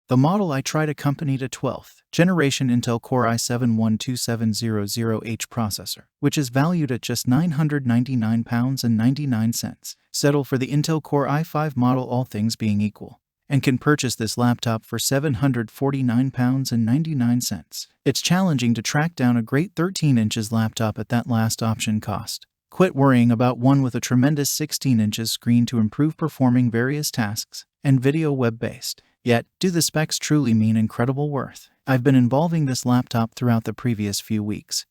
The model I tried accompanied a 12th generation Intel Core i7-12700H processor, which is valued at just £999.99. Settle for the Intel Core i5 model, all things being equal, and can purchase this laptop for £749.99. It's challenging to track down a great 13 inches laptop at that last option cost. Quit worrying about one with a tremendous 16 inches screen to improve performing various tasks and video web-based. Yet, do the specs truly mean incredible worth? I've been involving this laptop throughout the previous few weeks.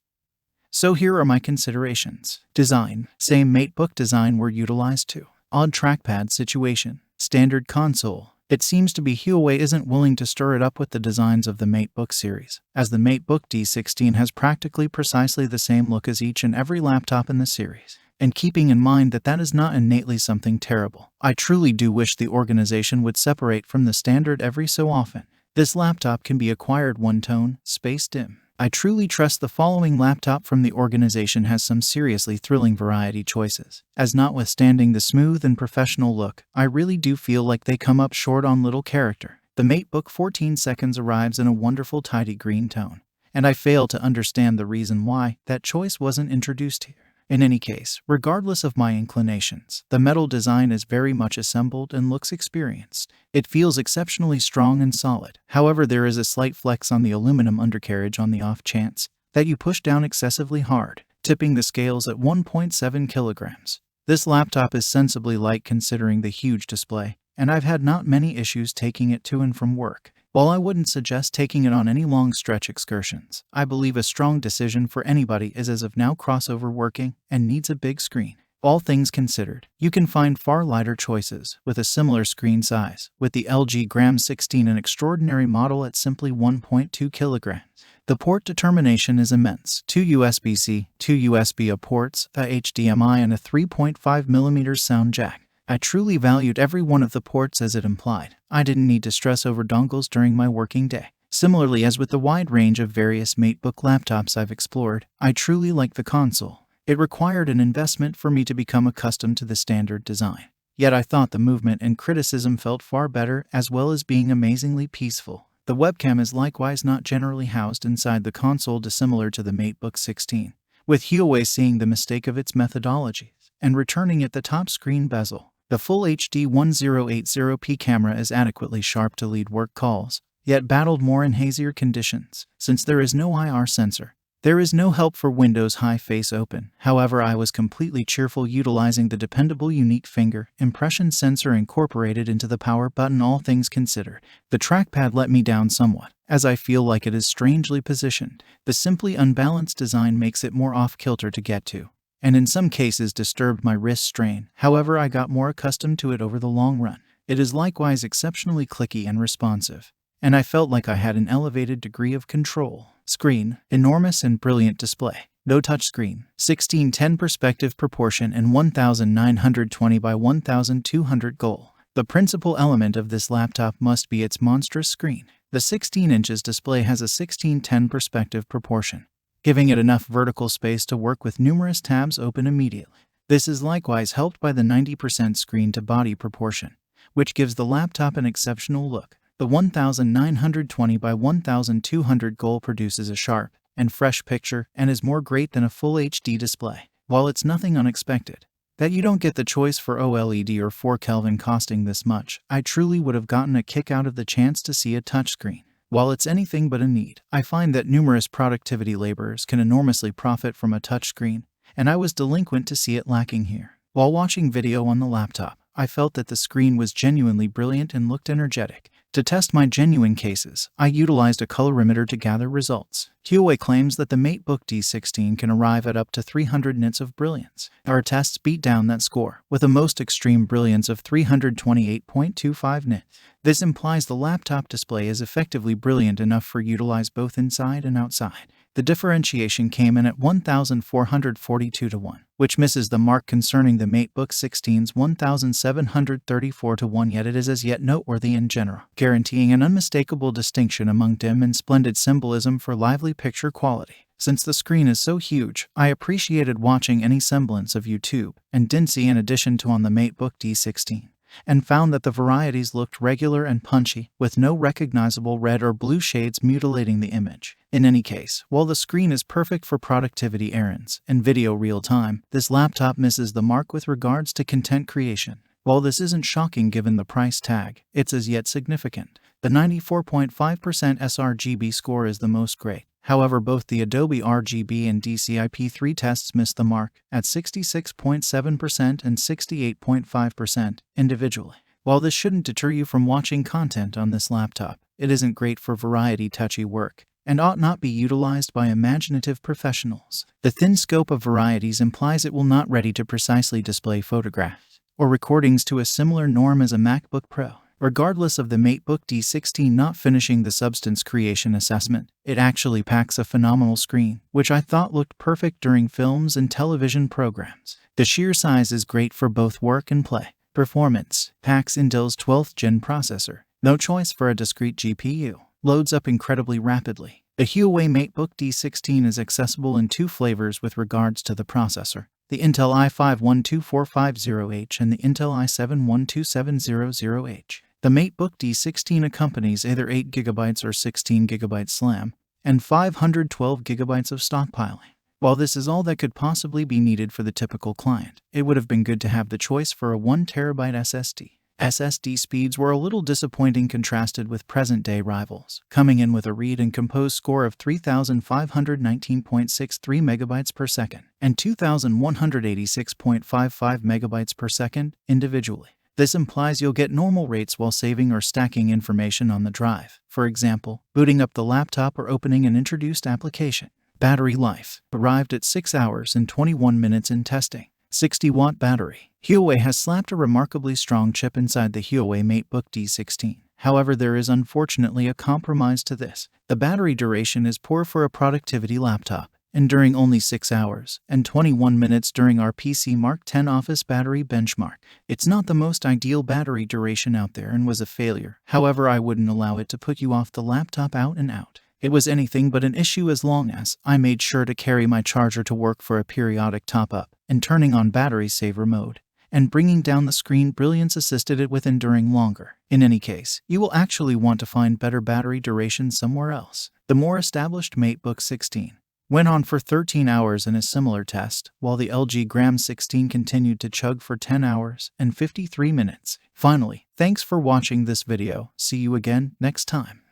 So here are my considerations. Design. Same MateBook design were utilized too. Odd trackpad situation. Standard console. It seems to be Huawei isn't willing to stir it up with the designs of the MateBook series, as the MateBook D16 has practically precisely the same look as each and every laptop in the series. And keeping in mind that that is not innately something terrible, I truly do wish the organization would separate from the standard every so often. This laptop can be acquired one-tone, space dim. I truly trust the following laptop from the organization has some seriously thrilling variety choices, as notwithstanding the smooth and professional look, I really do feel like they come up short on little character. The MateBook 14 seconds arrives in a wonderful tidy green tone, and I fail to understand the reason why that choice wasn't introduced here. In any case, regardless of my inclinations, the metal design is very much assembled and looks experienced. It feels exceptionally strong and solid. However, there is a slight flex on the aluminum undercarriage on the off chance that you push down excessively hard, tipping the scales at 1.7 kilograms. This laptop is sensibly light considering the huge display, and I've had not many issues taking it to and from work. While I wouldn't suggest taking it on any long stretch excursions, I believe a strong decision for anybody is as of now crossover working and needs a big screen. All things considered, you can find far lighter choices with a similar screen size, with the LG Gram 16 an extraordinary model at simply 1.2 kilograms. The port determination is immense. 2 USB-C, 2 USB-A ports, a HDMI and a 3.5mm sound jack. I truly valued every one of the ports as it implied. I didn't need to stress over dongles during my working day. Similarly, as with the wide range of various MateBook laptops I've explored, I truly like the console. It required an investment for me to become accustomed to the standard design. Yet I thought the movement and criticism felt far better, as well as being amazingly peaceful. The webcam is likewise not generally housed inside the console, dissimilar to the MateBook 16, with Huawei seeing the mistake of its methodologies and returning it the top screen bezel. The full HD 1080p camera is adequately sharp to lead work calls, yet battled more in hazier conditions, since there is no IR sensor. There is no help for Windows High Face Open. However, I was completely cheerful utilizing the dependable unique finger impression sensor incorporated into the power button, all things considered. The trackpad let me down somewhat, as I feel like it is strangely positioned. The simply unbalanced design makes it more off-kilter to get to, and in some cases disturbed my wrist strain. However, I got more accustomed to it over the long run. It is likewise exceptionally clicky and responsive, and I felt like I had an elevated degree of control. Screen, enormous and brilliant display. No touchscreen, 16:10 perspective proportion and 1920 by 1200 goal. The principal element of this laptop must be its monstrous screen. The 16 inches display has a 16:10 perspective proportion, giving it enough vertical space to work with numerous tabs open immediately. This is likewise helped by the 90% screen-to-body proportion, which gives the laptop an exceptional look. The 1920 by 1200 goal produces a sharp and fresh picture and is more great than a full HD display. While it's nothing unexpected that you don't get the choice for OLED or 4 Kelvin costing this much, I truly would have gotten a kick out of the chance to see a touchscreen. While it's anything but a need, I find that numerous productivity laborers can enormously profit from a touchscreen, and I was delinquent to see it lacking here. While watching video on the laptop, I felt that the screen was genuinely brilliant and looked energetic. To test my genuine cases, I utilized a colorimeter to gather results. Huawei claims that the MateBook D16 can arrive at up to 300 nits of brilliance. Our tests beat down that score, with a most extreme brilliance of 328.25 nits. This implies the laptop display is effectively brilliant enough for utilize both inside and outside. The differentiation came in at 1,442 to 1, which misses the mark concerning the MateBook 16's 1,734 to 1, yet it is as yet noteworthy in general, guaranteeing an unmistakable distinction among dim and splendid symbolism for lively picture quality. Since the screen is so huge, I appreciated watching any semblance of YouTube, and didn't see an addition to on the MateBook D16. and found that the varieties looked regular and punchy, with no recognizable red or blue shades mutilating the image. In any case, while the screen is perfect for productivity errands and video real-time, this laptop misses the mark with regards to content creation. While this isn't shocking given the price tag, it's as yet significant. The 94.5% sRGB score is the most great. However, both the Adobe RGB and DCI-P3 tests missed the mark at 66.7% and 68.5% individually. While this shouldn't deter you from watching content on this laptop, it isn't great for variety touchy work and ought not be utilized by imaginative professionals. The thin scope of varieties implies it will not ready to precisely display photographs or recordings to a similar norm as a MacBook Pro. Regardless of the MateBook D16 not finishing the substance creation assessment, it actually packs a phenomenal screen, which I thought looked perfect during films and television programs. The sheer size is great for both work and play. Performance packs Intel's 12th gen processor. No choice for a discrete GPU. Loads up incredibly rapidly. The Huawei MateBook D16 is accessible in two flavors with regards to the processor: the Intel i5-12450H and the Intel i7-12700H. The MateBook D16 accompanies either 8GB or 16GB SLAM and 512GB of stockpiling. While this is all that could possibly be needed for the typical client, it would have been good to have the choice for a 1TB SSD. SSD speeds were a little disappointing contrasted with present-day rivals, coming in with a read and compose score of 3,519.63 MB per second and 2,186.55 MB per second individually. This implies you'll get normal rates while saving or stacking information on the drive, for example, booting up the laptop or opening an introduced application. Battery life arrived at 6 hours and 21 minutes in testing. 60-watt battery. Huawei has slapped a remarkably strong chip inside the Huawei MateBook D16. However, there is unfortunately a compromise to this. The battery duration is poor for a productivity laptop, enduring only 6 hours and 21 minutes during our PC Mark 10 office battery benchmark. It's not the most ideal battery duration out there and was a failure. However, I wouldn't allow it to put you off the laptop out and out. It was anything but an issue as long as I made sure to carry my charger to work for a periodic top-up, and turning on battery saver mode and bringing down the screen brilliance assisted it with enduring longer. In any case, you will actually want to find better battery duration somewhere else. The more established MateBook 16 went on for 13 hours in a similar test, while the LG Gram 16 continued to chug for 10 hours and 53 minutes. Finally, thanks for watching this video. See you again next time.